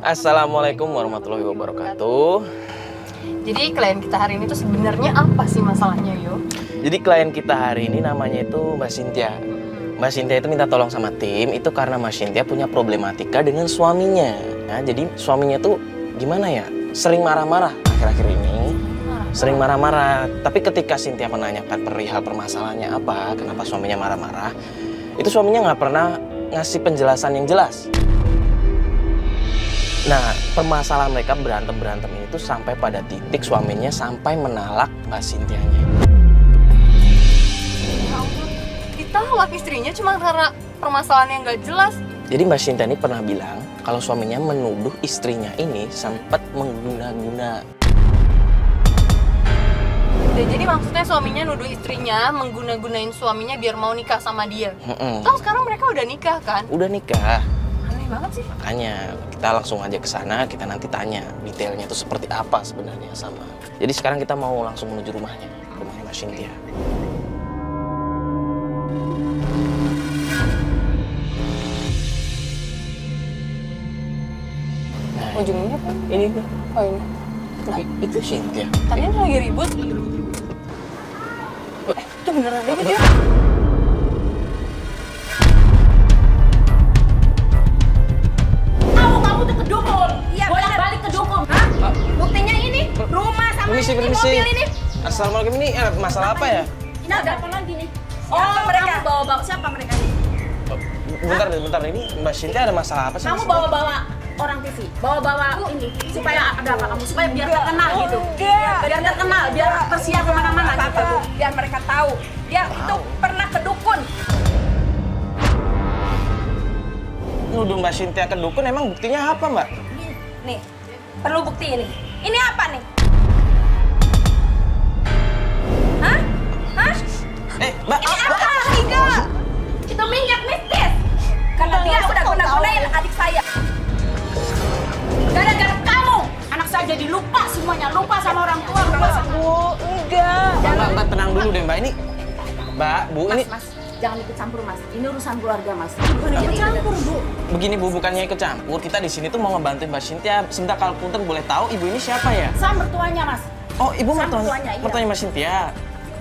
Assalamualaikum warahmatullahi wabarakatuh. Jadi klien kita hari ini tuh sebenarnya apa sih masalahnya, Yo? Jadi klien kita hari ini namanya itu Mbak Cynthia. Mbak Cynthia itu minta tolong sama tim itu karena Mbak Cynthia punya problematika dengan suaminya. Nah, jadi suaminya tuh gimana ya? Sering marah-marah akhir-akhir ini. Sering marah-marah. Tapi ketika Cynthia menanyakan perihal permasalahannya apa, kenapa suaminya marah-marah, itu suaminya nggak pernah ngasih penjelasan yang jelas. Nah, permasalahan mereka berantem ini tuh sampai pada titik suaminya sampai menalak Mbak Cynthia-nya. Ya ampun, ditolak istrinya cuma karena permasalahan yang gak jelas. Jadi Mbak Cynthia ini pernah bilang kalau suaminya menuduh istrinya ini sempat mengguna-guna. Jadi maksudnya suaminya nuduh istrinya mengguna-gunain suaminya biar mau nikah sama dia. Tahu sekarang mereka udah nikah kan? Udah nikah. Aneh banget sih. Makanya kita langsung aja ke sana, kita nanti tanya detailnya itu seperti apa sebenarnya sama. Jadi sekarang kita mau langsung menuju rumahnya Mbak Cynthia. Nah, Ujungnya apa? ini tuh. Oh ini. Nah, itu Cynthia. Tadi lagi ribut. Itu beneran ribut ya? Kamu tuh ke dukun. Iya, bolak-balik ke dukun. Hah? Buktinya ini rumah sama Permisi, ini permisi. mobil ini. Assalamualaikum, ini masalah apa ya? Ini ada apa lagi nih? Siapa mereka? Kamu bawa-bawa siapa mereka nih? Bentar, ini Mbak Cynthia ada masalah apa sih? Kamu bawa-bawa orang TV, bawa-bawa ini supaya ada apa kamu? Supaya biar terkenal gitu. Biar terkenal, biar tersiar kemana-mana gitu. Biar mereka tahu. Dia itu pernah ke dukun. Nuduh Mbak Cynthia ke dukun, emang buktinya apa, Mbak? Nih, perlu bukti ini. Ini apa nih? Hah? Hah? Mbak, Ini apa? Enggak. Itu minyak mistis. Karena dia udah guna-gunain adik saya. Gara-gara kamu, anak saya jadi lupa semuanya. Lupa sama orang tua. Bu, enggak. Mbak, tenang dulu deh, Mbak. Ini, Mbak, Bu, ini... Mas, jangan ikut campur, Mas. Ini urusan keluarga, Mas. Bukan ikut campur, Bu. Begini, Bu, bukannya ikut campur. Kita di sini tuh mau ngebantuin Mbak Cynthia. Sebentar, kalau punten boleh tahu ibu ini siapa ya? Saya mertuanya, Mas. Oh, ibu Saya mertuanya, mertuanya, iya. mertuanya Mbak Cynthia.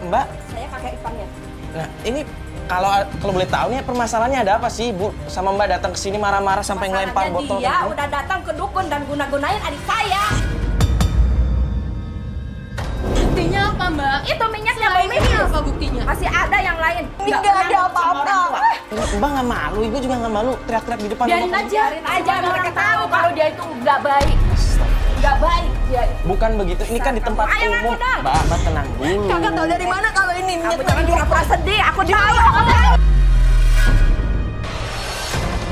Mbak, Saya kakek iparnya. nah ini kalau boleh tahu nih permasalahannya ada apa sih, Bu? Sama Mbak datang ke sini marah-marah sampai ngelempar Masalahnya botol. dia udah datang ke dukun dan guna-gunain adik saya. Buktinya apa, Mbak? Itu minyaknya Selain bau ini mistis. apa buktinya? Masih ada yang lain. Nggak pernah ada nurut sama apa-apa. orang tua. Mbak nggak malu, ibu juga nggak malu teriak-teriak di depan. Biarin rumah. aja mereka tahu kalau dia itu nggak baik. Nggak baik dia. Bukan begitu, ini kan di tempat Ayo, ngaku umum. dong. Mbak, tenang dulu. Kakak tahu dari mana kalau ini Kamu jangan pura-pura sedih. Aku tahu. Aku tahu.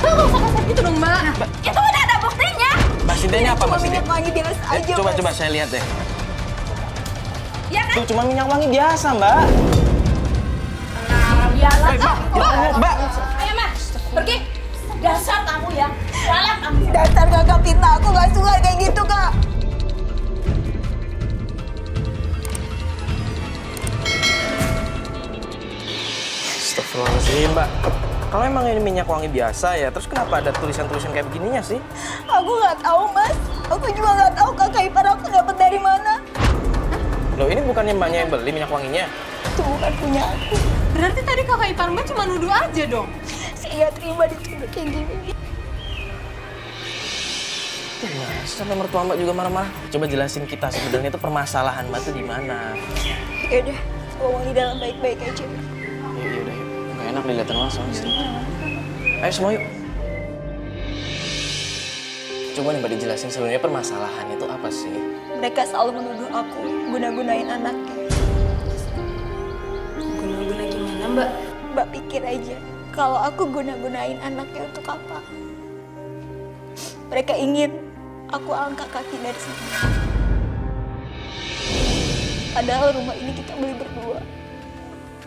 Nggak usah kasar gitu dong, Mbak. Itu udah ada buktinya. Mbak Cynthia ini apa, Mbak Cynthia? wangi biasa aja. Coba saya lihat deh. Ya kan? Tuh cuma minyak wangi biasa, Mbak. Nah, biarlah. Mbak. Ayo, Mas. Pergi. Dasar kamu ya. Salah kamu. Dasar kakak fitnah, aku gak suka kayak gitu, Kak. Astagfirullahaladzim, Mbak. Kalau emang ini minyak wangi biasa ya, terus kenapa ada tulisan-tulisan kayak begininya sih? Aku gak tahu, Mas. Aku juga gak tahu kakak ipar aku dapat dari mana. Loh, ini bukannya Mbaknya yang beli minyak wanginya? Itu bukan punya aku. Berarti tadi kakak ipar Mbak cuma nuduh aja dong. Saya gak terima dituduh kayak gini. Mas, sampai mertua Mbak juga marah-marah. Coba jelasin kita sebenarnya itu permasalahan Mbak tuh di mana? Yaudah, ngomong di dalam baik-baik aja. Yaudah, yuk. Nggak enak dilihatin langsung sini. Ayo semua yuk. Coba nih Mbak dijelasin sebenarnya permasalahan itu apa sih? Mereka selalu menuduh aku guna-gunain anaknya. Guna-guna gimana, Mbak? Mbak pikir aja, kalau aku guna-gunain anaknya untuk apa? Mereka ingin aku angkat kaki dari sini. Padahal rumah ini kita beli berdua.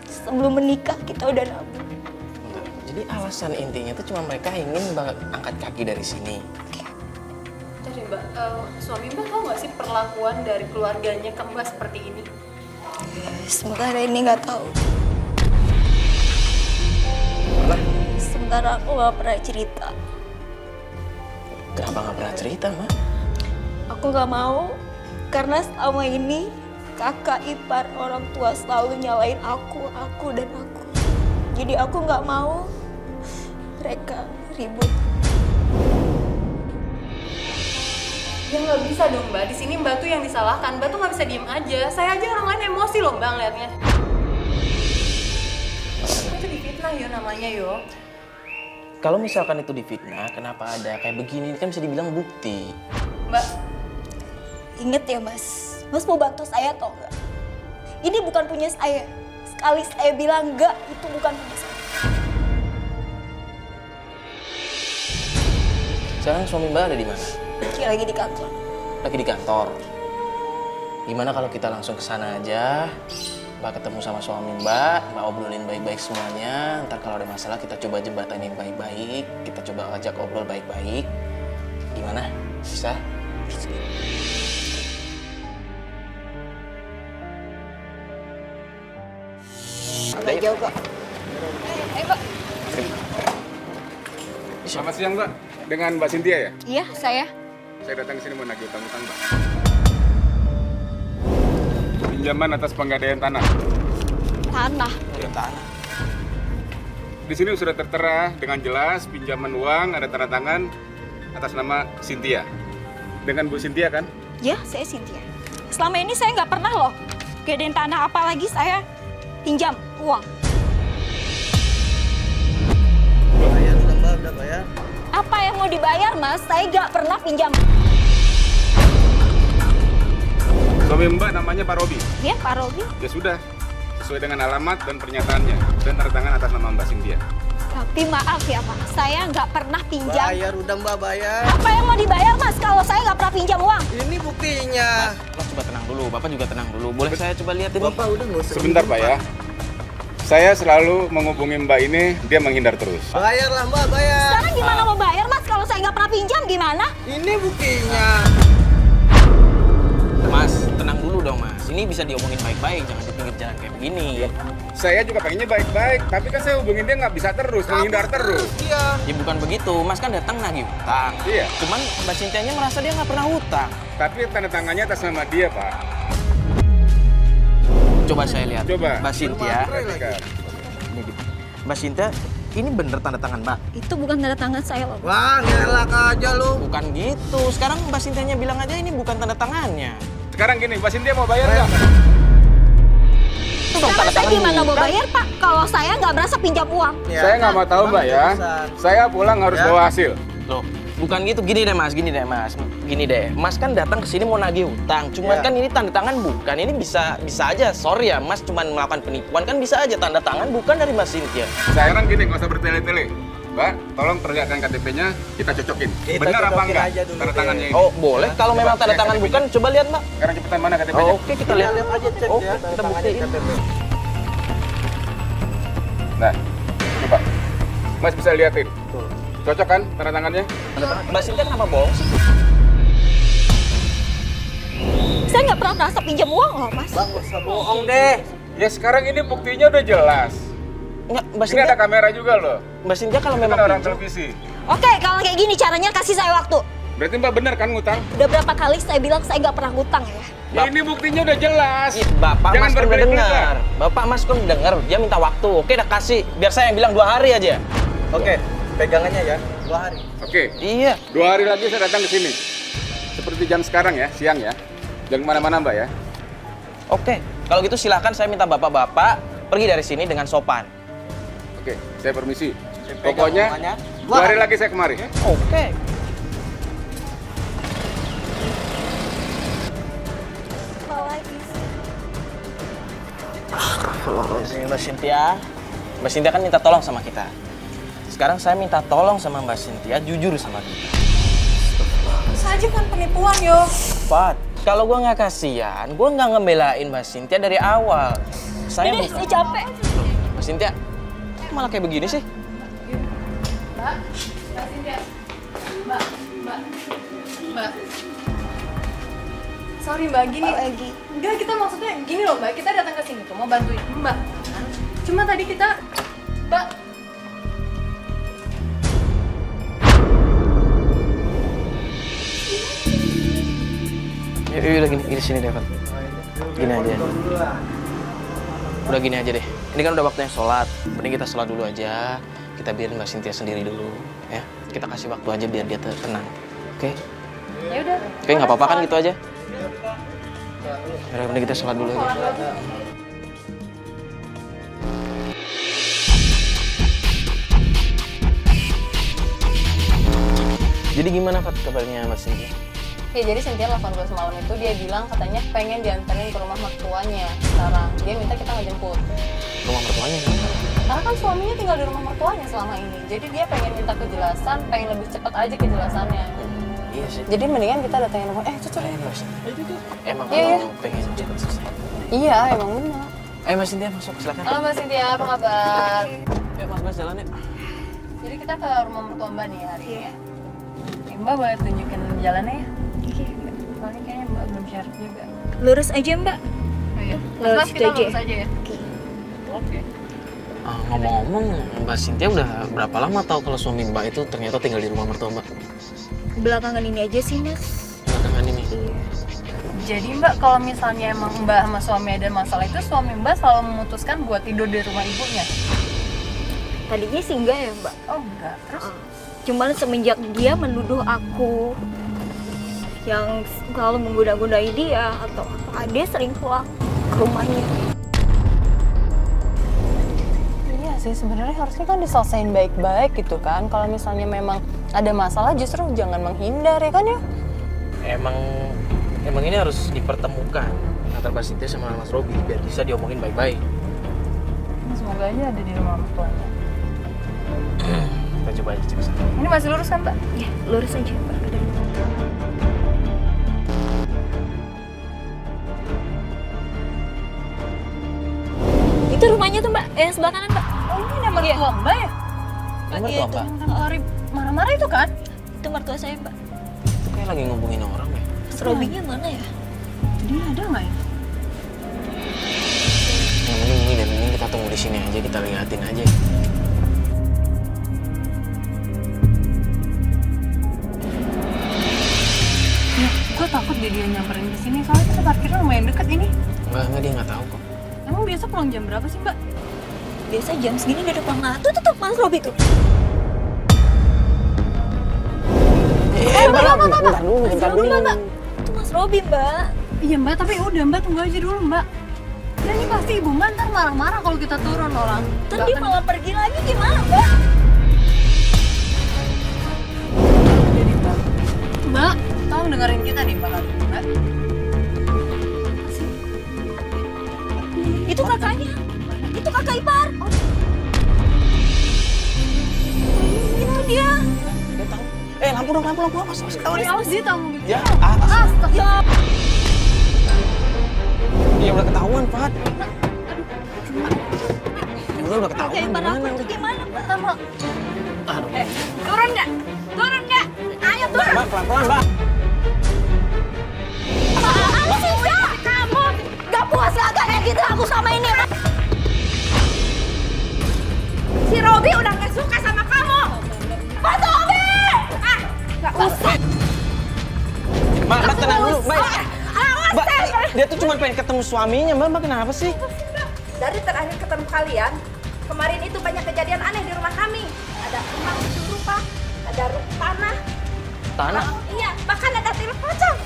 Sebelum menikah kita udah nabung. Bentar. Jadi alasan intinya itu cuma mereka ingin Mbak angkat kaki dari sini. Jadi Mbak, suami Mbak tahu nggak sih perlakuan dari keluarganya ke Mbak seperti ini? Sementara ini nggak tahu. Lah, Sementara aku nggak pernah cerita. Kenapa nggak pernah cerita, Mak? Aku nggak mau karena selama ini kakak ipar orang tua selalu nyalain aku dan aku. Jadi aku nggak mau mereka ribut. Ya nggak bisa dong Mbak, di sini Mbak tuh yang disalahkan. Mbak tuh nggak bisa diem aja. Saya aja orang lain emosi loh Mbak ngeliatnya. Itu difitnah yo namanya yo. Kalau misalkan itu difitnah, kenapa ada kayak begini? Ini kan bisa dibilang bukti. Mbak, Ingat ya Mas, Mas mau bantu saya atau enggak? Ini bukan punya saya. Sekali saya bilang enggak, itu bukan punya saya. Sekarang suami Mbak ada di mana? Dia lagi di kantor. Lagi di kantor. Gimana kalau kita langsung ke sana aja? Mbak ketemu sama suami Mbak obrolin baik-baik semuanya. Ntar kalau ada masalah kita coba jembatanin baik-baik. Kita coba ajak obrol baik-baik. Gimana? Bisa? Udah jauh kok. Ayo Pak. Selamat siang, Mbak. Dengan Mbak Cynthia ya? Iya, saya. Saya datang ke sini mau nagih utang-utang, Mbak. Pinjaman atas penggadaian tanah. Tanah. Udah tanah. Di sini sudah tertera dengan jelas pinjaman uang ada tanda tangan atas nama Cynthia. Dengan Bu Cynthia kan? Ya, saya Cynthia. Selama ini saya nggak pernah loh gedein tanah, apalagi saya pinjam uang. Bayar udah Mbak, udah bayar. Apa yang mau dibayar Mas? Saya nggak pernah pinjam. Suami Mbak namanya Pak Robi. Ya, Pak Robi. Ya sudah, sesuai dengan alamat dan pernyataannya dan tanda tangan atas nama Mbak Cynthia. Tapi maaf ya Pak, saya nggak pernah pinjam. Bayar udah Mbak, bayar. Apa yang mau dibayar Mas kalau saya nggak pernah pinjam uang? Ini buktinya. Lo coba tenang dulu, Bapak juga tenang dulu. Boleh saya coba lihat ini? Bapak udah nggak usah. Sebentar, Pak ya. Saya selalu menghubungi Mbak ini, dia menghindar terus. Bayarlah Mbak, bayar. Sekarang gimana mau bayar Mas kalau saya nggak pernah pinjam gimana? Ini buktinya. Mas, tenang dulu dong Mas. Ini bisa diomongin baik-baik, jangan di pinggir jalan kayak begini. Saya juga pengennya baik-baik, tapi kan saya hubungin dia nggak bisa terus, menghindar terus. Iya. Ya bukan begitu, Mas kan datang nagih hutang. Iya. Cuman Mbak Cynthia-nya merasa dia nggak pernah hutang. Tapi tanda tangannya atas nama dia, Pak. Coba saya lihat. Coba. Mbak Cynthia. Perhatikan. Ini dia. Mbak Cynthia, ini bener tanda tangan Mbak? Itu bukan tanda tangan saya loh. Wah, ngelak aja lu. Bukan gitu. Sekarang Mbak Cynthia-nya bilang aja ini bukan tanda tangannya. Sekarang gini, Mbak Cynthia mau bayar nggak? Itu dong Sekarang tanda saya tangan gimana mau bukan. bayar Pak kalau saya nggak berasa pinjam uang? Ya, Saya nggak mau tahu, Bang, Mbak ya. urusan. Saya pulang harus Ya. bawa hasil. Loh, bukan gitu. Gini deh Mas, gini deh Mas. Gini deh. Mas kan datang ke sini mau nagih hutang. Cuman Ya. kan ini tanda tangan bukan. Ini bisa aja. Sorry ya, Mas cuman melakukan penipuan kan bisa aja tanda tangan bukan dari Mbak Cynthia. Sekarang gini, nggak usah bertele-tele. Mbak, tolong perlihatkan KTP-nya, kita cocokin. Kita Benar apa cocokin enggak aja dulu tanda deh. tangannya ini? Oh, boleh. Kalau Coba memang tanda lihat tangan KTP-nya. bukan, coba lihat, Mbak. Sekarang cepetan mana KTP-nya? Oh, oke, kita lihat. Lihat aja cek Oke, ya. kita tangannya buktiin. KTP. Nah, coba. Mas bisa liatin. Cocok kan tanda tangannya? Mbak Cynthia kenapa bohong sih? Saya nggak pernah merasa pinjam uang loh Mas. Bang, nggak usah bohong deh. Ya sekarang ini buktinya udah jelas. Enggak, Mbak Ini ada Cynthia, kamera juga loh. Mbak Cynthia kalau Ini memang kan orang pinjam, televisi. Oke, kalau kayak gini caranya kasih saya waktu. Berarti Mbak bener kan ngutang? Udah berapa kali saya bilang saya nggak pernah ngutang ya? Bap- Ini buktinya udah jelas. Ih, Bapak Jangan Mas kan udah berbelit-belit, dengar. Bapak Mas kan udah dengar, dia minta waktu. Oke, udah kasih. Biar saya yang bilang 2 hari aja. Oke, pegangannya ya. 2 hari. Oke, Iya. 2 hari lagi saya datang ke sini. Seperti jam sekarang ya, siang ya. Jangan kemana-mana Mbak ya. Oke, kalau gitu silakan saya minta bapak-bapak pergi dari sini dengan sopan. Oke, saya permisi. Pegang Pokoknya omongannya. 2 hari lagi saya kemari. Oke. Apalagi sih? Ini Mbak Cynthia. Mbak Cynthia kan minta tolong sama kita. Sekarang saya minta tolong sama Mbak Cynthia jujur sama kita. saja kan penipuan yo. Pat, kalau gua nggak kasihan, gua nggak ngebelain Mbak Cynthia dari awal. Saya Ini bukan. saya capek. Mbak Cynthia, kok malah kayak begini sih? Mbak, Mbak Cynthia. Mbak. Sorry Mbak, gini. Apalagi? Enggak, kita maksudnya gini loh Mbak, kita datang ke sini tuh mau bantuin Mbak. Kan? Cuma tadi kita, Mbak. Udah gini sini deh, Pak. Gini aja. Udah gini aja deh. Ini kan udah waktunya sholat. Mending kita sholat dulu aja. Kita biarin Mbak Cynthia sendiri dulu, ya. Kita kasih waktu aja biar dia tenang. Oke? Ya udah. Oke, nggak apa-apa kan gitu aja? Udah, mending kita sholat dulu aja. Jadi gimana, Fat, kabarnya Mas Cynthia? Ya jadi Cynthia nelfon gue semalam itu, dia bilang katanya pengen dianterin ke rumah mertuanya sekarang. Dia minta kita ngejemput. Rumah mertuanya kan? Karena kan suaminya tinggal di rumah mertuanya selama ini. Jadi dia pengen minta kejelasan, pengen lebih cepat aja kejelasannya. Iya sih. Jadi mendingan kita datangin rumah. Cucu. Emang Iya, iya. kamu pengen cepet selesai? Iya, emang benar. Ayo Mas Cynthia masuk, silakan. Halo Mbak Cynthia, apa kabar? Ya Mas jalan ya. Jadi kita ke rumah mertua Mbak nih hari ini ya. Mbak boleh tunjukin jalannya ya? Soalnya kayaknya Mbak belum share juga. Lurus aja mbak. Oh iya. Lurus Mas, kita aja. lurus aja ya? Oke. Ngomong-ngomong, Mbak Cynthia udah berapa lama tahu kalau suami Mbak itu ternyata tinggal di rumah mertua Mbak? Belakangan ini aja sih mas. Belakangan ini. Jadi Mbak, kalau misalnya emang Mbak sama suami ada masalah itu, suami Mbak selalu memutuskan buat tidur di rumah ibunya? Tadinya sih enggak ya mbak. Oh enggak, terus? Cuman semenjak dia menuduh aku yang selalu menggoda-godai dia atau apa, dia sering pulang ke rumahnya. Iya sih, sebenarnya harusnya kan diselesain baik-baik gitu kan. Kalau misalnya memang ada masalah justru jangan menghindar ya kan ya? Emang ini harus dipertemukan antara Mbak Cynthia sama Mas Robi biar bisa diomongin baik-baik. Semoga aja ada di rumah mertuanya. Kita coba aja cek sana. Ini masih lurus kan Mbak? Ya lurus aja mbak. Itu rumahnya tuh mbak, yang sebelah kanan mbak. Oh ini ada mertua Mbak ya? Ini mertua Mbak? Hari marah-marah itu kan? Itu mertua saya mbak. Kayak lagi ngomongin orang ya. Mas Robinya mana ya? Dia ada nggak ya? Yang mending kita tunggu di sini aja, kita liatin aja. Ya, gue takut dia nyamperin ke sini soalnya kita parkirnya lumayan deket ini. Enggak, dia nggak tahu kok. Emang biasa pulang jam berapa sih Mbak? Biasa jam segini udah depan lah. Tuh tetap Mas Robi tuh. Bentar dulu. Mbak. Itu Mas Robi mbak. Iya Mbak, tapi udah Mbak tunggu aja dulu Mbak. Ya ini pasti Ibu Mbak ntar marah-marah kalau kita turun orang. Terus dia malah pergi lagi gimana mbak? Jadi Mbak, tolong dengerin kita nih Mbak kali ini, Mbak. Itu kakaknya. Itu kakak ipar. Itu dia. Dia tahu. Lampu dong, awas. Awas dia tahu gitu. Ya, Astagfirullah. Ya udah ketahuan, Pat. Udah ketahuan. Kakak ipar aku Gimana? itu gimana mbak? Sama. Aduh. Turun nggak? Turun nggak? Ayo turun. Mbak, pelan-pelan, Mbak. Apa sih mbak? Kamu gak puas lah kayak gitu aku sama ini. Si Robi udah nggak suka sama kamu. Mas Robi! Nggak usah. Mbak, tenang dulu, Mbak. Awas Mbak, dia tuh cuma pengen ketemu suaminya, Mbak kenapa sih? Dari terakhir ketemu kalian, kemarin itu banyak kejadian aneh di rumah kami. Ada emang rupa, ada tanah. Tanah? Iya, bahkan ada tilut pocong.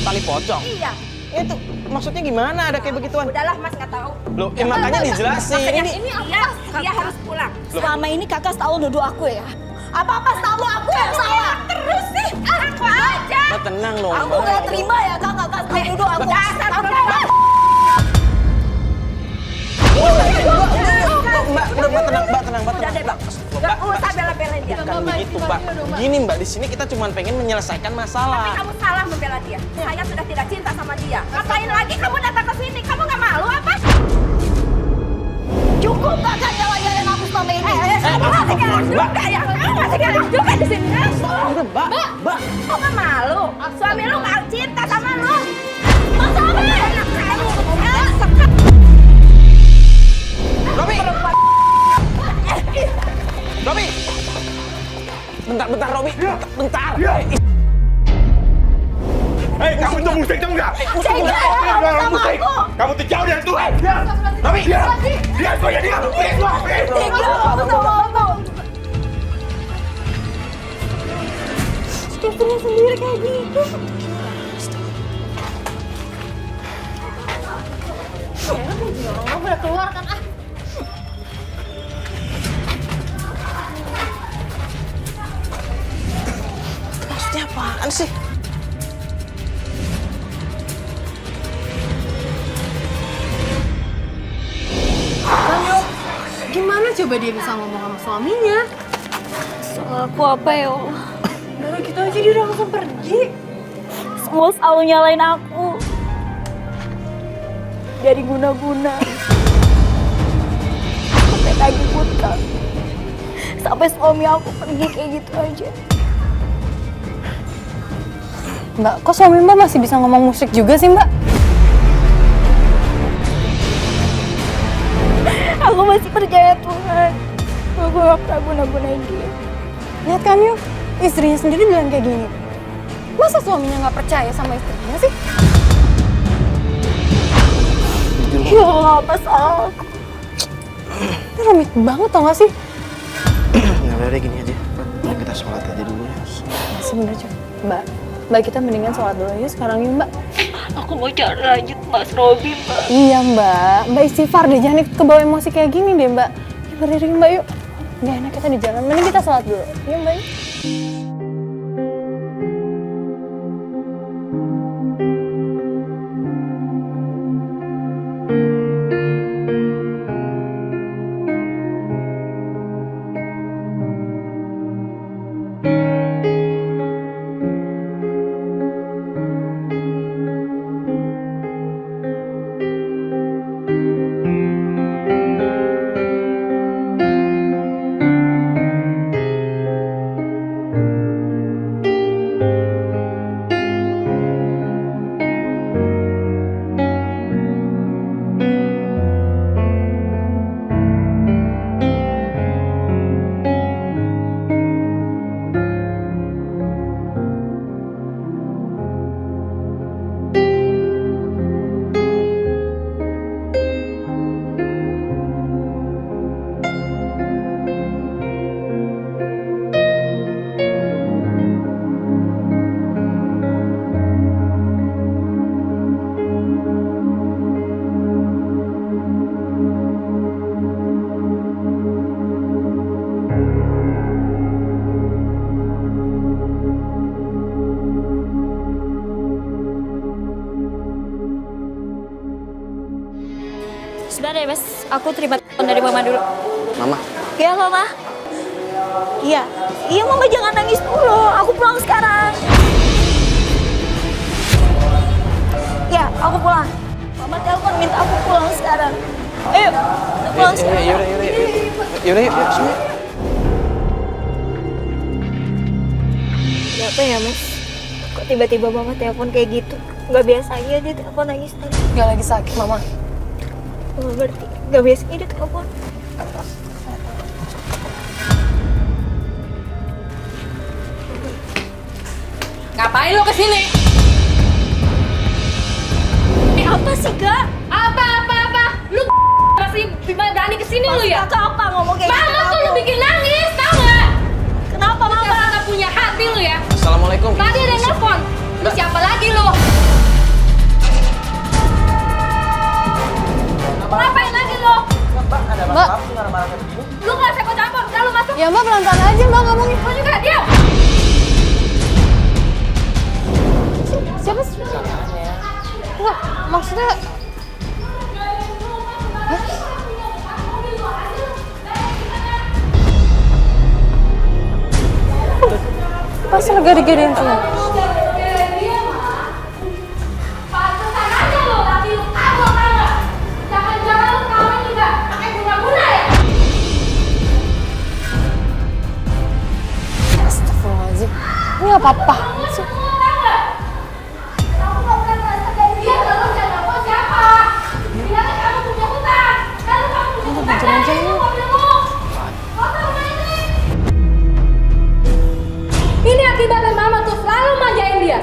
Tali pocong? Iya. Itu maksudnya gimana ada kayak begituan? Udahlah Mas nggak tahu. Loh, makanya dijelasin. Makanya Ini dia harus pulang. Selama ini kakak selalu nuduh aku ya. Apa-apa selalu aku yang salah. Terus sih, aku aja. Mbak tenang loh. Aku Mbak. gak terima ya kakak selalu nuduh aku. Dasar perempuan. Mbak, Mbak tenang. Udah deh, Bang. Gak usah bela-belain dia. Bukan begitu, Mbak. Gini, Mbak, di sini kita cuma pengen menyelesaikan Tapi masalah. kamu salah membela dia. Saya sudah tidak cinta sama dia. Ngapain lagi kamu datang ke sini? Kamu nggak malu apa? Cukup kakak nyala-nyalain aku selama ini. Kamu masih galak juga ya? Kamu masih galak juga di sini. Udah, Mbak. Kok nggak malu? Suami lu nggak cinta sama lu. Mas Robi! Anak kamu. Robi! Robi! kamu itu musik tahu nggak? Jangan musik. Kamu tuh jauh dari Tuhan. Dia. Tapi dia. Dia tuh ya dia. Istrinya sendiri kayak gitu. Orang udah keluar kan ah. Maksudnya apaan sih? Gimana coba dia bisa ngomong sama suaminya? Salah aku apa ya Allah? Baru gitu aja dia udah langsung pergi. Semua selalu nyalain aku. Dari guna-guna. Sampai tagih hutang. Sampai suami aku pergi kayak gitu aja. Mbak, kok suami Mbak masih bisa ngomong musik juga sih Mbak? Aku masih percaya Tuhan. Aku gak pernah guna-gunain dia. Lihat kan yuk, istrinya sendiri bilang kayak gini. Masa suaminya nggak percaya sama istrinya sih? Ya Allah, apa salah aku? Ini rumit banget tau gak sih? Nah, udah gini aja. Mari kita sholat aja dulu ya. Sebenernya Mbak kita mendingan sholat dulu aja sekarang yuk Mbak. Aku mau cari lanjut Mas Robi, Mbak. Iya Mbak istighfar deh, jangan kebawa emosi kayak gini deh Mbak. Ya berdiri Mbak yuk. Gak enak kita di jalan, mending kita sholat dulu. Yuk Mbak yuk. Sebentar ya, Mas. Aku terima telepon dari Mama dulu. Mama. Iya, Mama. Iya. Iya, Mama jangan nangis dulu. Aku pulang sekarang. Iya, aku pulang. Mama telepon minta aku pulang sekarang. Ayo, kita pulang sekarang. Yaudah, yuk, semua. Kenapa ya, Mas? Kok tiba-tiba Mama telepon kayak gitu? Gak biasanya dia telepon nangis tadi. Gak lagi sakit Mama. Oh, berarti gak biasanya dia telepon. Ngapain lo kesini? Apa sih, Kak? Apa? Lu masih berani kesini lu ya? Kakak apa ngomong kayak gitu? Mama tuh lu bikin nangis, tau gak? Kenapa, Mama? Gak punya hati lu ya? Assalamualaikum. Tadi ada yang nelfon. Lu siapa lagi lu? Ngapain lagi lu? Mbak, lu gak usah ikut campur, udah lu masuk. Ya Mbak, pelan-pelan aja Mbak ngomongin. Lu juga diam. Siapa sih? Enggak, maksudnya... Pasti lagi digedein semua. Astagfirullahaladzim. Ini apa-apa sih? Ini akibatnya Mama tuh selalu manjain dia.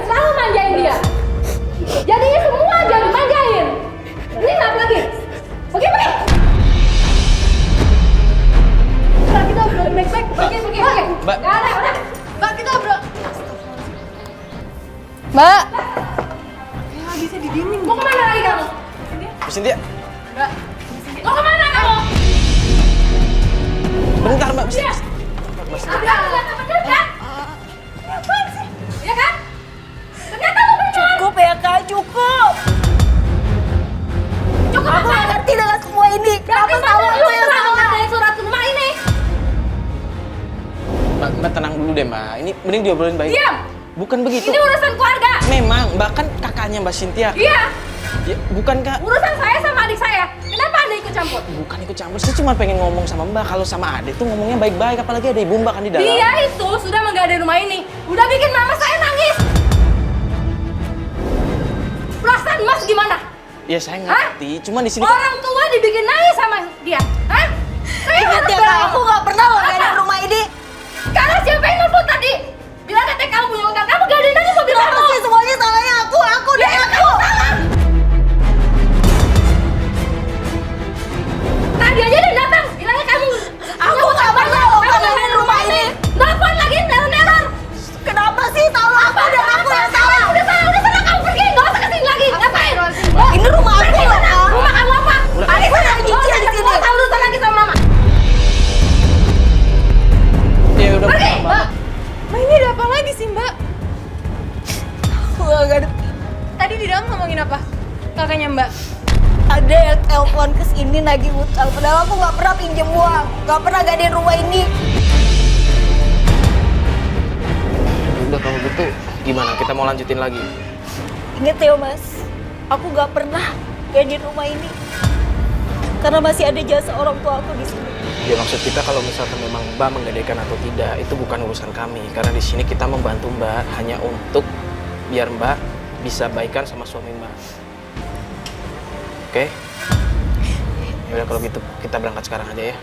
mending diobrolin baik. Diam! Bukan begitu. Ini urusan keluarga. Memang, bahkan kakaknya Mbak Cynthia. Iya, Ya, bukan kak. urusan saya sama adik saya. Kenapa Anda ikut campur? Bukan ikut campur, saya cuma pengen ngomong sama Mbak. Kalau sama Ade tuh ngomongnya baik-baik, apalagi ada ibu Mbak kan di dalam. Dia itu sudah menggadai rumah ini. Udah bikin mama saya nangis. Perasaan Mas gimana? Ya saya ngerti, cuma di sini Orang tua dibikin nangis sama dia. Hah? Saya Ingat harus ya bela. Kak, aku nggak pernah ngadain rumah ini. Karena siapa yang nelfon tadi? Bilang katanya kamu punya utang. Kamu gadain aja mobil kamu. Kenapa sih semuanya salahnya aku dan aku. Tadi aja dia datang. Bilangnya kamu. Aku nggak pernah loh ngadain rumah ini. Nelfon lagi neror-neror. Kenapa sih tahu aku dan aku yang salah? Udah sana kamu pergi. Gak usah kesini lagi. Ngapain? Ini rumah aku Pergi loh, sana. Kak. Rumah kamu apa? Adik saya yang nyicil di sini. Gak usah urusan lagi sama mama. ya udah. Pergi. Mbak, ini ada apa lagi sih Mbak? Aku nggak ngerti. Tadi di dalam ngomongin apa? Kakaknya Mbak. Ada yang telepon ke sini nagih utang. Padahal aku nggak pernah pinjam uang, nggak pernah ngadain rumah ini. Udah kalau gitu, gimana? Kita mau lanjutin lagi. Ingat ya Mas, aku nggak pernah ngadain rumah ini karena masih ada jasa orang tua aku di sini. Ya maksud kita kalau misalkan memang Mbak menggadaikan atau tidak, itu bukan urusan kami. Karena di sini kita membantu Mbak hanya untuk biar Mbak bisa baikan sama suami Mbak. Oke? Ya udah kalau gitu kita berangkat sekarang aja ya.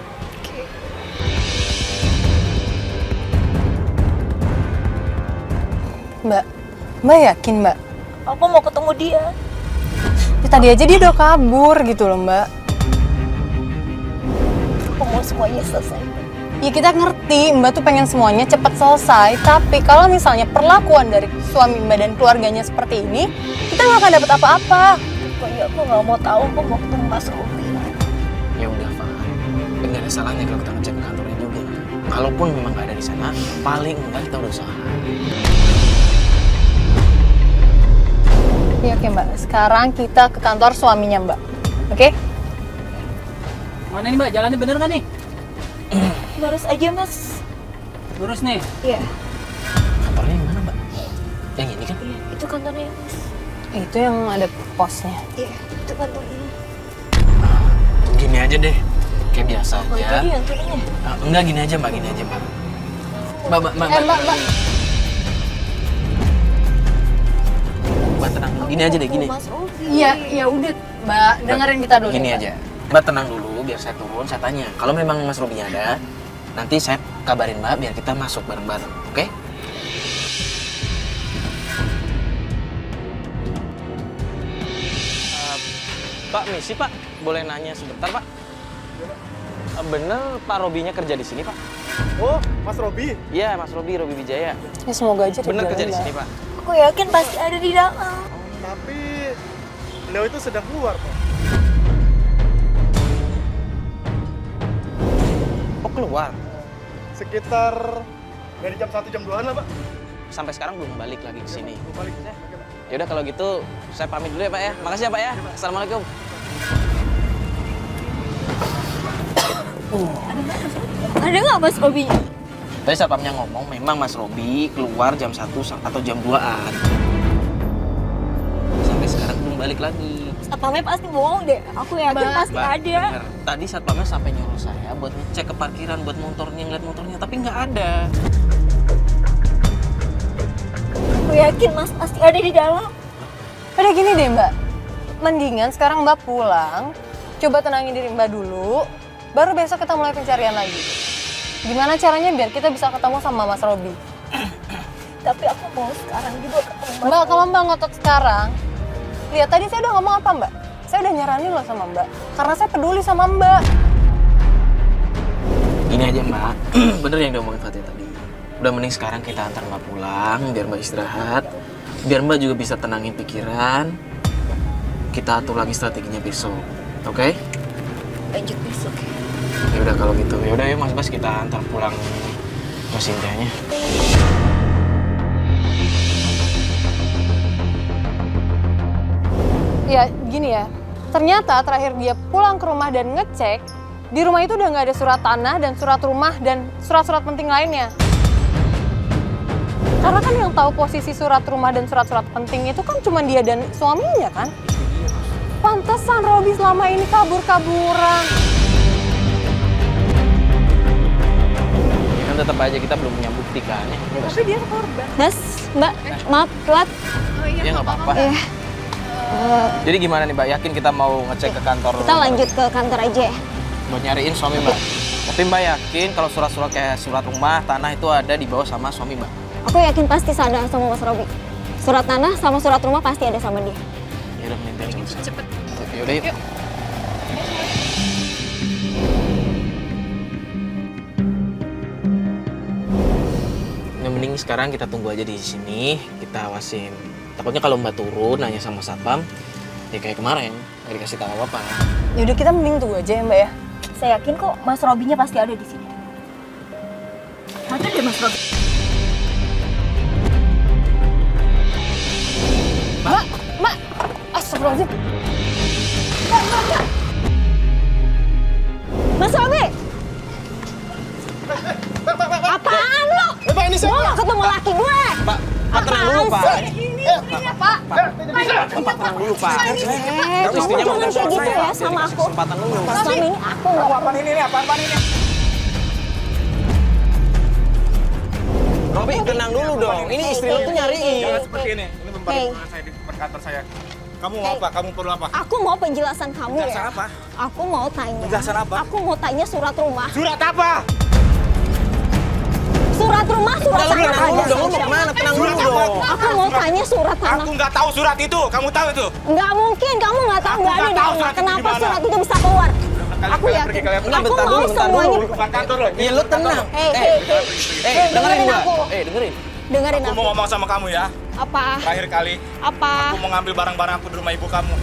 Mbak yakin Mbak? Aku mau ketemu dia. Ya, tadi aja dia udah kabur gitu loh Mbak. Aku mau semuanya selesai. Ya kita ngerti Mbak tuh pengen semuanya cepat selesai, tapi kalau misalnya perlakuan dari suami Mbak dan keluarganya seperti ini, kita nggak akan dapat apa-apa. Pokoknya aku nggak mau tahu. Aku mau ketemu Mas Robi. Ya udah Pak. Nggak ada salahnya kalau kita ngecek ke kantornya juga. Kalaupun memang nggak ada di sana, paling enggak kita udah usaha. Ya oke Mbak, sekarang kita ke kantor suaminya Mbak. Oke? Mana nih Mbak? Jalannya bener nggak nih? Lurus aja Mas. Lurus nih. Iya, Kantornya yang mana Mbak? Yang ini kan? iya, itu kantornya Mas. Itu yang ada posnya. Iya, itu kantornya. Gini aja deh. Kayak biasa Oh, itu aja. dia yang turunnya. Enggak gini aja Mbak, gini aja Mbak. Mbak. Mbak tenang dulu. Gini aja deh, gini. Mas Robi. Iya, ya udah Mbak, dengerin kita dulu. Gini Mbak. aja. Mbak tenang dulu, biar saya turun, saya tanya. Kalau memang Mas Robinya ada, nanti saya kabarin Mbak biar kita masuk bareng-bareng, oke? Pak, misi Pak, boleh nanya sebentar Pak? Bener Pak Robinya kerja di sini Pak? Oh, Mas Robi. Iya, Mas Robi Wijaya. Ya semoga aja Bener dia kerja di jalan, sini Mbak. Pak? Aku yakin pasti ada di dalam. Tapi beliau itu sedang keluar, Pak. Oh keluar? Sekitar dari jam 1 jam 2-an lah, Pak. Sampai sekarang belum balik lagi ke sini. Belum balik ya. Oke, Pak. Yaudah kalau gitu saya pamit dulu ya Pak ya. Makasih ya Pak ya. Assalamualaikum. Ada nggak Mas Robinya? Tadi satpamnya ngomong memang Mas Robi keluar jam 1 atau jam 2-an. Sampai sekarang belum balik lagi. Satpamnya pasti bohong deh. Aku yakin Mbak, pasti ada. Bener. Tadi satpamnya sampai nyuruh saya buat ngecek ke parkiran buat motornya, ngeliat motornya, tapi nggak ada. Aku yakin Mas pasti ada di dalam. Udah gini deh Mbak, mendingan sekarang Mbak pulang, coba tenangin diri Mbak dulu, baru besok kita mulai pencarian lagi. Gimana caranya biar kita bisa ketemu sama Mas Robi? Tapi aku mau sekarang juga ketemu Mas Mbak, Robi. kalau Mbak ngotot sekarang, lihat tadi saya udah ngomong apa Mbak? Saya udah nyaranin loh sama Mbak, karena saya peduli sama Mbak. Gini aja Mbak, bener yang diomongin Fatih tadi. Udah mending sekarang kita antar Mbak pulang, biar Mbak istirahat. Biar Mbak juga bisa tenangin pikiran. Kita atur lagi strateginya besok, oke? Lanjut besok. Ya udah kalau gitu, ya udah yuk Mas Bas kita antar pulang Mas Intianya. Ya gini ya, ternyata terakhir dia pulang ke rumah dan ngecek, di rumah itu udah nggak ada surat tanah dan surat rumah dan surat-surat penting lainnya. Karena kan yang tahu posisi surat rumah dan surat-surat penting itu kan cuma dia dan suaminya kan? Pantesan Robi selama ini kabur-kaburan. Kan tetap aja kita belum punya bukti kan ya. Tapi dia korban. Mas, Mbak, maaf telat. Ya nggak apa-apa. Ya, Jadi gimana nih Mbak, yakin kita mau ngecek ke kantor? kita lanjut ke kantor aja ya. Buat nyariin suami Mbak. Tapi Mbak yakin kalau surat-surat kayak surat rumah, tanah itu ada di bawah sama suami Mbak? Aku yakin pasti ada sama Mas Robi. Surat tanah sama surat rumah pasti ada sama dia. Ya udah mending cepet. Yaudah yuk. Yang mending sekarang kita tunggu aja di sini, kita awasin. Takutnya kalau Mbak turun nanya sama satpam, ya kayak kemarin, nggak dikasih tahu apa. Yaudah kita mending tunggu aja ya Mbak ya. Saya yakin kok Mas Robinya pasti ada di sini. Ada deh Mas Robi. Mbak, astagfirullahaladzim. Mas Robi! Apaan lo? Pak, ini Gue mau ketemu laki gue! Pak tenang dulu Pak. Pak, Pak tenang dulu Pak. Kamu jangan kayak gitu ya sama aku. Kesempatan dulu. Selama ini aku nggak apaan ini? Apaan ini? Robi tenang dulu dong, ini istri lo tuh nyariin. Jangan seperti ini. Ini pembantu saya di kantor saya. Kamu mau apa? Kamu perlu apa? Aku mau penjelasan kamu Penjelasan ya. apa? Aku mau tanya. Penjelasan apa? Aku mau tanya surat rumah. Surat apa? Surat rumah, surat Tenang tanah dulu ada. dong, lo mau kemana? Tenang dulu Surat apa? dong. Aku mau tanya surat tanah. Aku nggak tahu surat itu. Kamu tahu itu? Nggak mungkin, kamu nggak tahu Aku nggak ada nggak di tahu rumah. surat itu Kenapa di mana. surat itu bisa keluar? Kalian Aku pergi, yakin. kalian Enggak, Aku bentar mau dulu, bentar semuanya. dulu. Bukan kantor loh. Iya lo tenang. Dengerin dengerin gua. aku. Dengerin. Dengerin Aku aku. mau ngomong sama kamu ya. Apa? Terakhir kali. Apa? Aku mau ngambil barang-barang aku di rumah ibu kamu.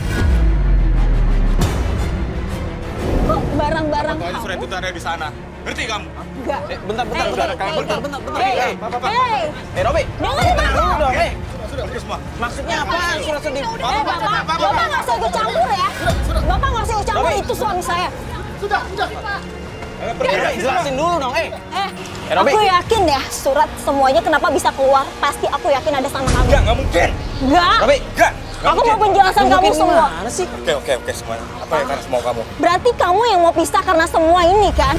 Kok barang-barang Pokoknya surat kamu? itu ada di sana. Ngerti kamu? Enggak. Bentar. Bentar. Hey, Robi. dengerin aku. Dulu dong, Sudah semua. Maksudnya apa? Surat sedih. Bapak nggak usah ikut campur ya. Bapak nggak usah ikut campur, Robi. itu suami saya. Jelasin dulu dong, Robi. Aku yakin ya, surat semuanya kenapa bisa keluar, pasti aku yakin ada sama kamu. Nggak mungkin. Enggak. Robi. Nggak Aku mau mungkin. penjelasan kamu semua. Gimana sih? Oke, semuanya. Apa yang karena mau kamu? Berarti kamu yang mau pisah karena semua ini kan?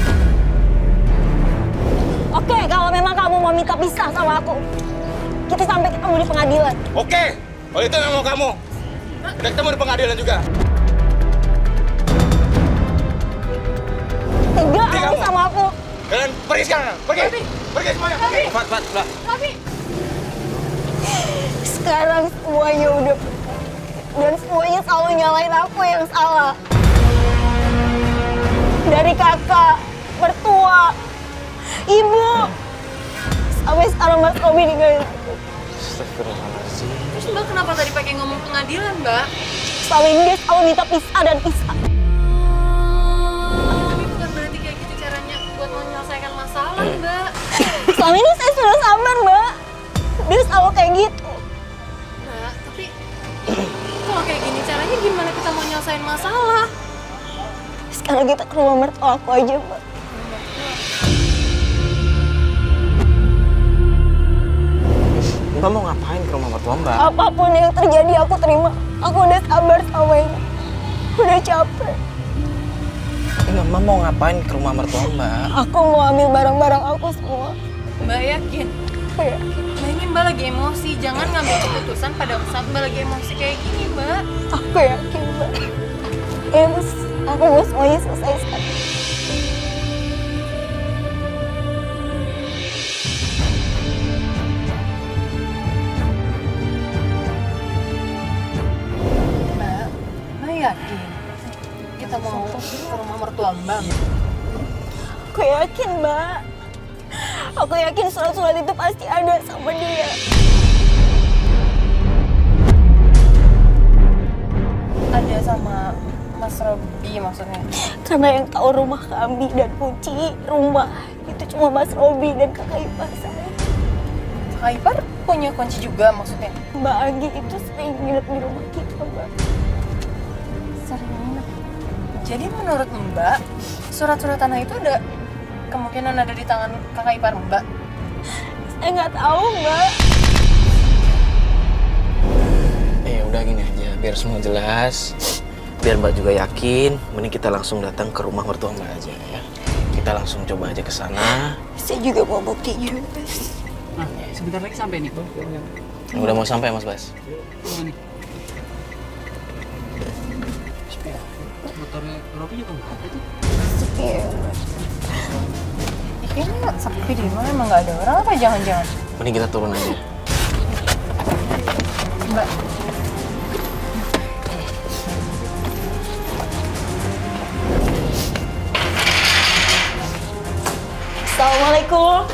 Oke, kalau memang kamu mau minta pisah sama aku, kita sampai ketemu di pengadilan. Oke, kalau itu yang mau kamu. Udah ketemu di pengadilan juga. Tega Pergi kamu kamu. sama aku. Kalian pergi sekarang. Pergi semuanya. Pergi. Fat. Sekarang semuanya udah dan semuanya selalu nyalain aku yang salah. Dari kakak, mertua, ibu, sampai sekarang Mas Robi ninggalin aku. Astagfirullahaladzim. Terus Mbak kenapa tadi pakai ngomong pengadilan Mbak? Selama ini dia selalu minta pisah dan pisah. Tapi bukan berarti kayak gitu caranya buat menyelesaikan masalah Mbak. Selama ini saya sudah sabar, Mbak. Dia selalu kayak gitu. Mbak, tapi kalau kayak gini caranya gimana kita mau nyelesain masalah? Sekarang kita ke rumah mertua aku aja, Mbak. Mbak mau ngapain ke rumah mertua Mbak? Apapun yang terjadi aku terima. Aku udah sabar sama ini. Udah capek. Mbak mau ngapain ke rumah mertua Mbak? Aku mau ambil barang-barang aku semua. Mbak yakin? Aku yakin. Mbak ini Mbak lagi emosi, jangan ngambil keputusan pada saat Mbak lagi emosi kayak gini Mbak. Aku yakin, Mbak. Ya, Mas. Aku mau semuanya selesai sekarang. Mbak yakin? Kita mau ke rumah mertua Mbak? Aku yakin, Mbak. Aku yakin surat-surat itu pasti ada sama dia. Ada sama Mas Robi maksudnya? Karena yang tahu rumah kami dan kunci rumah itu cuma Mas Robi dan kakak ipar saya. Kak Ipar punya kunci juga maksudnya? Mbak Anggi itu sering nginep di rumah kita, Mbak. Sering nginep. Jadi menurut Mbak, surat-surat tanah itu ada kemungkinan ada di tangan kakak ipar Mbak? Saya nggak tahu, Mbak. biar semua jelas, biar Mbak juga yakin, mending kita langsung datang ke rumah mertua Mbak aja ya. Kita langsung coba aja ke sana. Saya juga mau buktinya, Mas. Nah, sebentar lagi sampai nih. Udah mau sampai Mas Bas? Oh, nih. Sepeda. Motornya Robi juga nggak ada tuh. Iya. Kayaknya sepi di mana emang nggak ada orang apa jangan-jangan? Mending kita turun aja. Mbak, Assalamualaikum.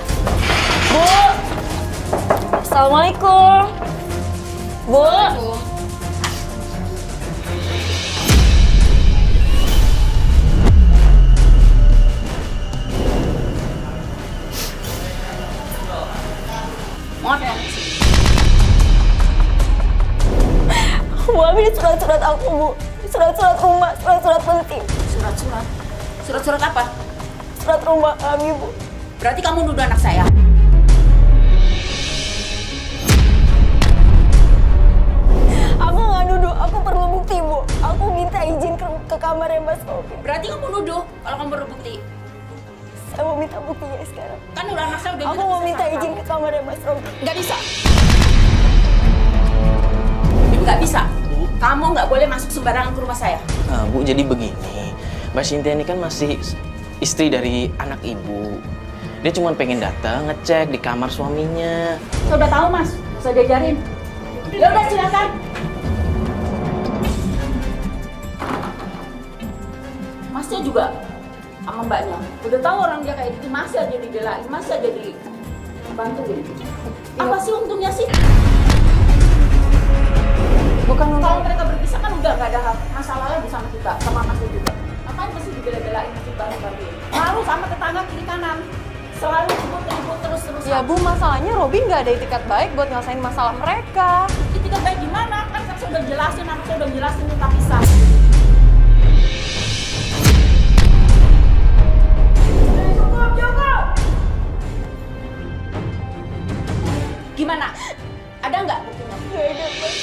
Bu. Assalamualaikum. Bu. Maaf ya. Bu ambil surat-surat aku, Bu. Surat-surat rumah, surat-surat penting. Surat-surat. Surat-surat apa? Surat rumah kami, Bu. Berarti kamu nuduh anak saya. Aku nggak nuduh, aku perlu bukti, Bu. Aku minta izin ke kamarnya Mas Robi. Berarti kamu nuduh kalau kamu berbukti. Saya mau minta buktinya sekarang. Kan udah anak saya udah Aku mau minta izin ke kamarnya Mas Robi. Nggak bisa. Nggak bisa. Kamu nggak boleh masuk sembarangan ke rumah saya. Nah, Bu, jadi begini. Mbak Cynthia ini kan masih istri dari anak ibu. Dia cuma pengen datang ngecek di kamar suaminya. Saya udah tahu, Mas. Saya diajarin. Ya udah silakan. Masnya juga sama mbaknya. Udah tahu orang dia kayak gitu, masih aja dibelain, masih aja dibantuin. Apa sih untungnya sih? bukan Kalau untuk mereka berpisah kan udah nggak ada masalah lagi sama kita, sama masnya juga. Ngapain mesti dibela-belain, mesti bantu-bantuin? Malu sama tetangga kiri kanan. Selalu ribut terus-terusan. ya Bu, masalahnya Robi nggak ada itikat baik buat ngelesain masalah mereka. Itikat baik gimana? Kan saya udah jelasin, anak saya udah jelasin minta pisah. Cukup! Gimana? Ada nggak buktinya? Nggak ada, Mas.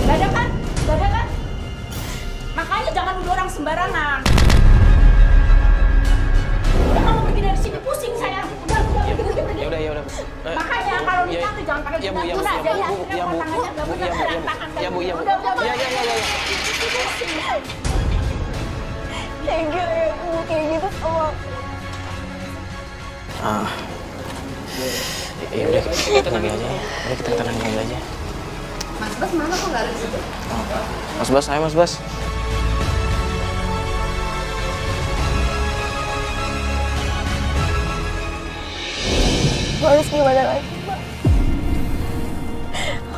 Nggak ada kan? Nggak ada kan? Makanya jangan nuduh orang sembarangan. Udah kamu pergi dari sini, pusing saya. Udah, pergi. Ya udah. Makanya kalau nikah tuh jangan pakai guna-guna. Jadi akhirnya rumah tangannya nggak benar, berantakan kayak Bu. gitu. Udah. Tega ya, Bu, kayak gitu sama Ya udah, kita tenangin aja ya. Udah kita tenangin aja. Mas Bas mana kok nggak ada di situ? Mas Bas, ayo Mas Bas. Aku harus gimana lagi, Mbak?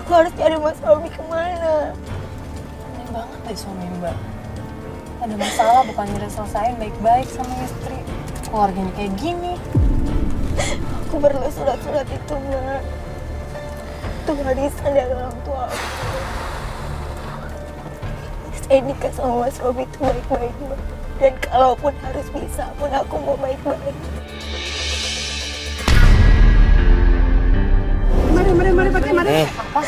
Aku harus cari Mas Robi kemana? Aneh banget deh suami Mbak. Ada masalah bukannya diselesain baik-baik sama istri. Keluarganya kayak gini. Aku perlu surat-surat itu, Mbak. Itu warisan dari orang tua aku. Saya nikah sama Mas Robi itu baik-baik, Mbak. Dan kalaupun harus pisah pun aku mau baik-baik. Mari, pakai mari. Apa?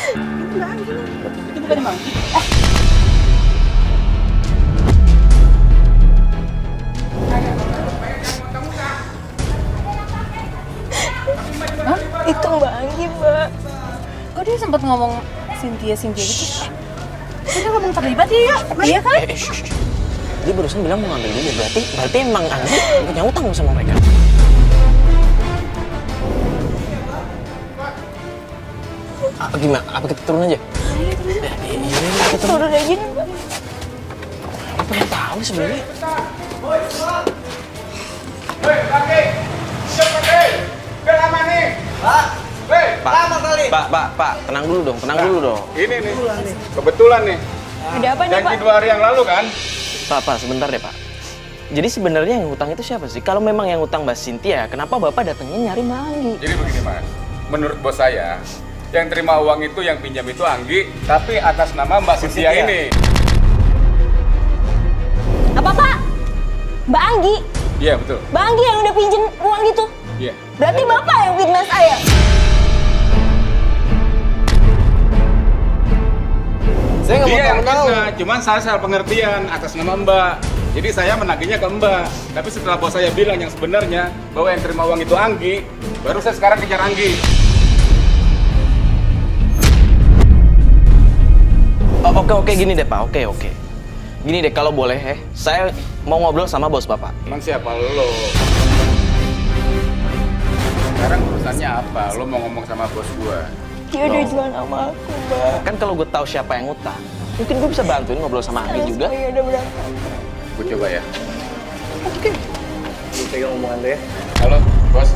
Itu bukan emang. Itu Mbak Anggi, Mbak. Kok dia sempat ngomong Cynthia gitu? Kita ngomong terlibat ya? Iya kan? Shh. Dia barusan bilang mau ngambil dulu, berarti emang Anggi punya utang sama mereka. Gimana? Apa kita turun aja? Iya, kita turun. Turun aja nih, Mbak. Aku pengen tahu sebenarnya. Hei, pakai! Siap pakai! Udah lama nih! Pak! Hei! Lama kali. Pak, tenang dulu dong. Ini nih, kebetulan nih. Ada apa nih, Pak? Janji 2 hari yang lalu kan? Pak, sebentar deh Pak. Jadi sebenarnya yang hutang itu siapa sih? Kalau memang yang hutang Mbak Cynthia, kenapa Bapak datangnya nyari Mbak Anggi? Jadi begini Mas, menurut bos saya, yang terima uang itu yang pinjam itu Anggi, tapi atas nama Mbak Cynthia ini. Apa, Pak? Mbak Anggi? Iya betul. Mbak Anggi yang udah pinjem uang itu? Iya. Berarti Bapak yang fitnah saya? fitnah, cuman saya salah pengertian atas nama Mbak. Jadi saya menagihnya ke Mbak. Tapi setelah bos saya bilang yang sebenarnya bahwa yang terima uang itu Anggi, baru saya sekarang kejar Anggi. Oke, gini deh Pak, oke. Gini deh, kalau boleh saya mau ngobrol sama bos Bapak. Emang siapa lo? Sekarang urusannya apa? Lo mau ngomong sama bos gua? Dia udah jual nama aku, Mbak. Kan kalau gue tahu siapa yang ngutang, mungkin gue bisa bantuin ngobrol sama Anggi juga. Semuanya udah berangkat. Gue coba ya. Oke. Gue pegang omongan deh. Halo, bos.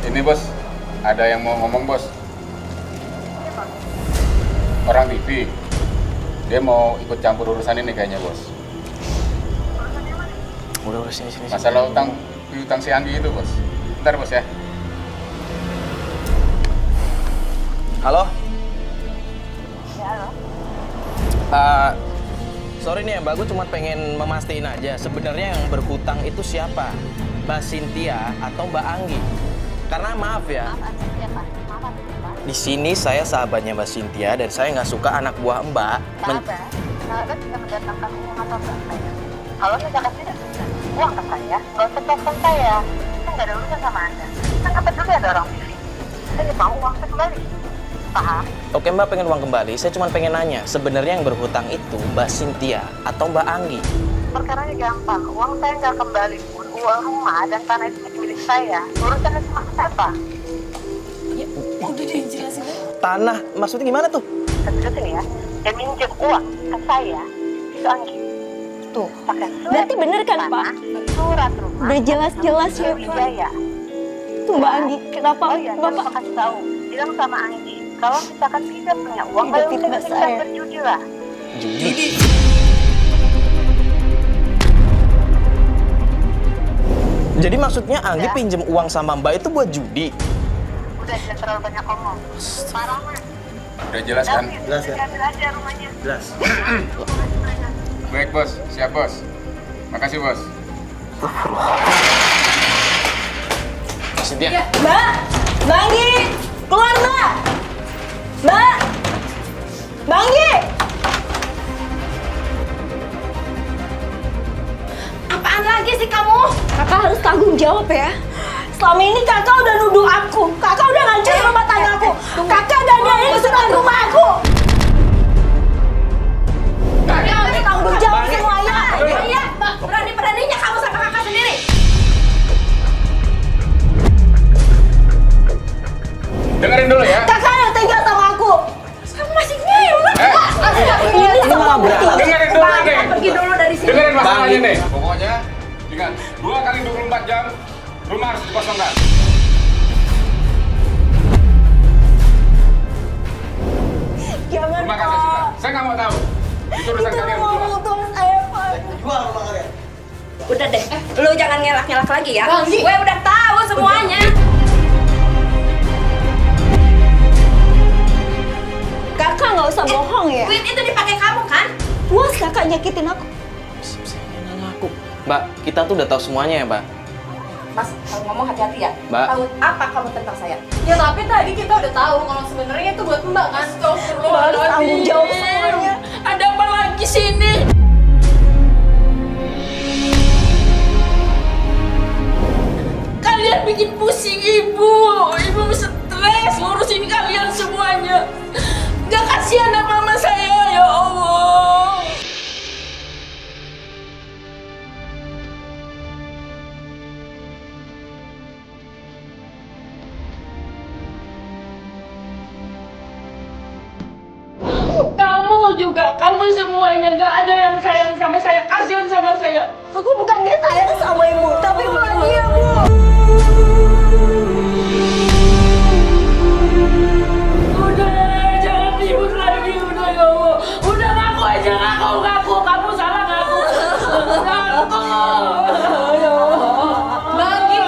Ini bos, ada yang mau ngomong bos. Orang TV. Dia mau ikut campur urusan ini kayaknya bos. Udah sini. Masalah utang si Anggi itu bos. Bentar bos ya. Halo? Sorry nih ya Mbak, gue cuma pengen memastiin aja sebenarnya yang berhutang itu siapa? Mbak Cynthia atau Mbak Anggi? Karena maaf ya, di sini saya sahabatnya Mbak Cynthia dan saya nggak suka anak buah Mbak. Sahabat bisa mendatangkan uang atau enggak saya? Kalau misalkan tidak bisa, uang ke saya, nggak usah telepon saya. Saya nggak ada urusan sama Anda. Kan kata juga ada orang TV. Saya mau uang saya kembali. Paham? Oke Mbak pengen uang kembali, saya cuma pengen nanya, sebenarnya yang berhutang itu Mbak Cynthia atau Mbak Anggi? Perkaranya gampang. Uang saya nggak kembali pun, uang rumah dan tanah itu milik saya. Urusannya sama siapa? Udah deh, jelasin aja. Tanah, maksudnya gimana tuh? Terus ini ya, dia minjem uang ke saya, itu Anggi. Tuh. Pakai surat Berarti bener kan, tanah, Pak? Surat rumah. Udah jelas-jelas ya, Pak. Wijaya. Tuh Mbak Anggi, kenapa Oh iya, saya Bapak mau kasih tahu. Bilang sama Anggi, kalau misalkan tidak punya uang, Tidak kalau fitnah bisa saya. berjudi lah. Judi. Jadi maksudnya Anggi Ya. pinjem uang sama Mbak itu buat judi? Udah jangan terlalu banyak ngomong. Parah mah. Udah jelas kan? Jelas ya? Ambil aja rumahnya. Jelas. Baik bos, siap bos. Makasih bos. Cynthia. Mbak! Mbak Anggi! Keluar, Mbak! Mbak! Mbak Anggi! Apaan lagi sih kamu? Kakak harus tanggung jawab ya. Selama ini kakak udah nuduh aku. Kakak udah ngancurin rumah tangga aku. Kakak gandain kesukaan rumah aku. Kakak harus tanggung jawab semuanya. Iya, berani-beraninya kamu sama kakak sendiri. Dengerin dulu ya. Kakak yang tega sama aku. Kamu masih ngewek. Ini semua bukti. Dengerin dulu nih. Pergi dulu dari sini. Dengerin masalahnya nih. Pokoknya ingat 2 kali 24 jam rumah harus dikosongkan. Jangan, Terima kasih Pak. sudah. Saya nggak mau tahu. Itu urusan Itu kalian rumah berdua. mutual saya, Pak. Udah deh, lu jangan ngelak-ngelak lagi ya. Bang, Ji. Gue udah tahu semuanya. Kakak nggak usah bohong ya. Duit itu dipakai kamu kan? Puas kakak nyakitin aku. Aku. Mbak, kita tuh udah tahu semuanya ya Mbak. Mas, kalau ngomong hati-hati ya. Mbak. Tahu apa kamu tentang saya? Ya tapi tadi kita udah tahu kalau sebenarnya itu buat Mbak kan. Mbak harus tanggung jawab semuanya. Ada apa lagi sini? Kalian bikin pusing ibu. Ibu stres ngurusin kalian semuanya. Gak kasihan apa mama saya, ya Allah. Kamu juga, kamu semuanya gak ada yang sayang sama saya, kasihan sama saya. Aku bukan dia sayang sama ibu, tapi bahagia, Bu. Udah, jangan ribut lagi, udah ya Allah. Udah ngaku aja, ngaku, kamu salah ngaku. Ngaku. Ya Allah. Bagi.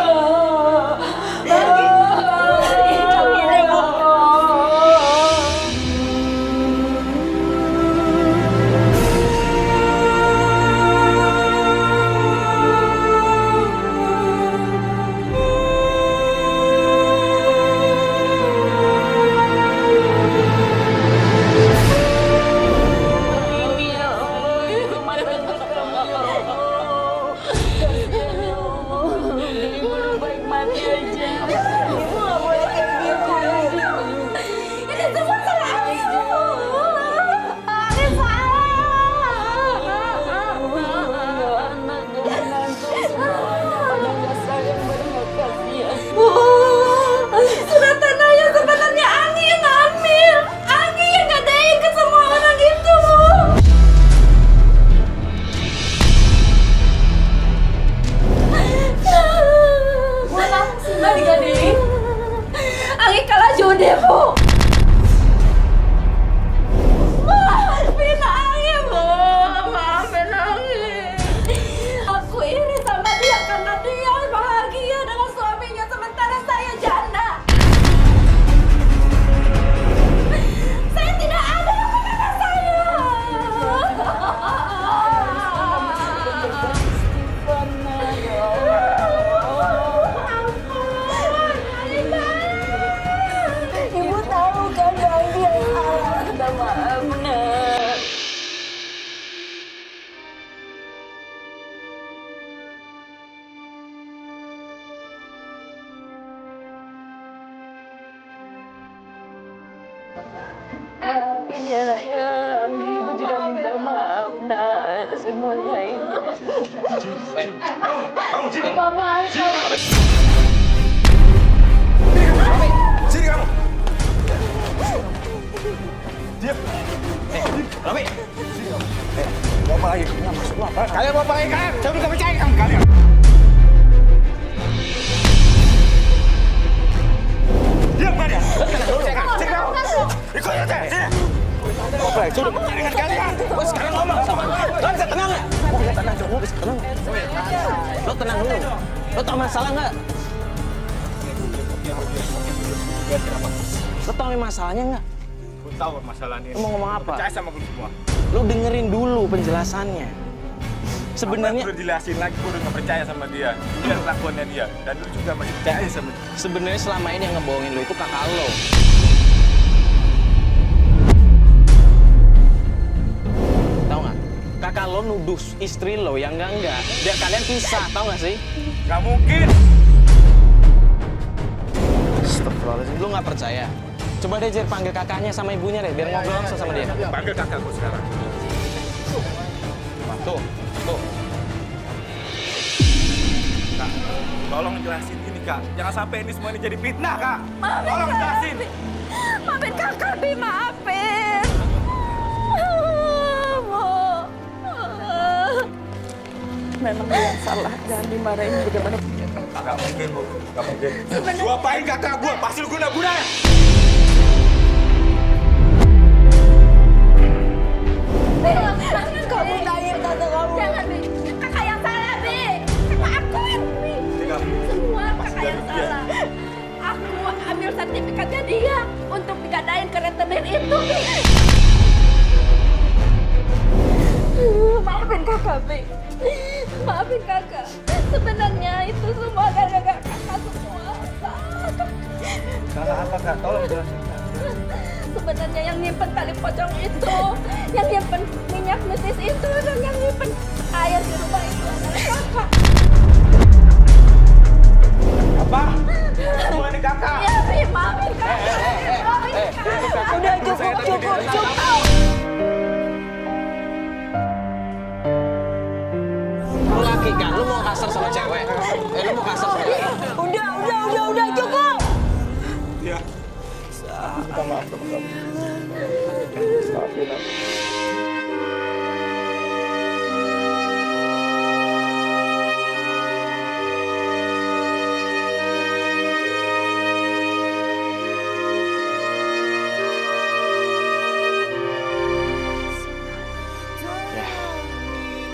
ya nak ya. Ibu juga minta maaf nak semuanya ini. Mama, Sini kamu. Diam. Robi, Mau apa lagi? Mau apa? Kalian mau apa lagi kan? Saya udah percaya kamu kalian. Diam kalian. Sini kamu. Ikut aja. Sini. Mau apa lagi? Sudah percaya dengan kalian. Bos sekarang ngomong sama. Lo bisa tenang nggak? Lo bisa tenang, lo bisa tenang. lo tenang dulu. Lo tau masalah nggak? Lo tau masalahnya nggak? Gue tahu masalahnya. Lo mau ngomong apa? Percaya sama gue semua. Lo dengerin dulu penjelasannya. Sebenarnya Aku udah jelasin lagi, gue udah gak percaya sama dia. Dia kelakuannya dia. Dan lu juga masih percaya sama dia. sebenarnya selama ini yang ngebohongin lo itu kakak lo. Tahu nggak? Kakak lo nuduh istri lo yang enggak. Biar kalian pisah, tahu nggak sih? Gak mungkin. Astagfirullahaladzim, lo nggak percaya? Coba deh Jer panggil kakaknya sama ibunya deh, biar ngobrol langsung sama dia. Panggil kakak gue sekarang. Tuh. Kak, tolong jelasin ini kak. Jangan sampai ini semua ini jadi fitnah kak. Tolong jelasin. Maafin kakak, Bi, maafin. Memang dia yang salah, jangan dimarahin bagaimana. Gak mungkin bu, gak mungkin. Gua apain kakak gua? Pasir guna-guna ya? Kamu tanya tante kamu. Jangan, Bi. Kakak yang salah, Bi. Kakak akuin, Bi. Semua kakak yang salah. Aku ambil sertifikatnya dia untuk dikadain ke rentenir itu, Bi. Maafin kakak, Bi. Maafin kakak. Sebenarnya itu semua gara-gara kakak semua. Kakak apa kak? Tolong jelasin kak. Sebenarnya yang nyimpen tali pocong itu, yang nyimpen minyak metis itu, dan yang nyimpen air di rumah itu adalah kakak. Apa? Semua ini kakak. Iya, Bi, maafin kakak. Maafin kakak. Udah cukup. Lu laki kan, lu mau kasar sama cewek? Lu mau kasar sama cewek? Udah cukup. Iya. Minta maaf sama kamu. Maafin aku.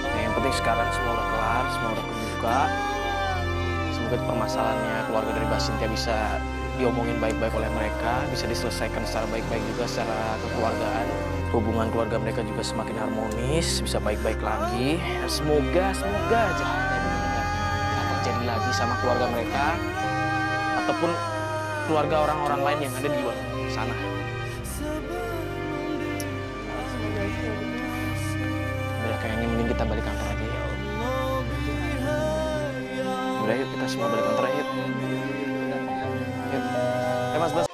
Ya, yang penting sekarang semua udah kelar, semua udah kebuka. Semoga permasalahannya keluarga dari Mbak Cynthia bisa diomongin baik-baik oleh mereka, bisa diselesaikan secara baik-baik juga secara kekeluargaan. Hubungan keluarga mereka juga semakin harmonis, bisa baik-baik lagi. Semoga aja nggak terjadi lagi sama keluarga mereka ataupun keluarga orang-orang lain yang ada di luar sana. Udah kayaknya mending kita balik kantor aja ya. Udah yuk kita semua balik kantor aja yuk. Yuk. Mas Bas.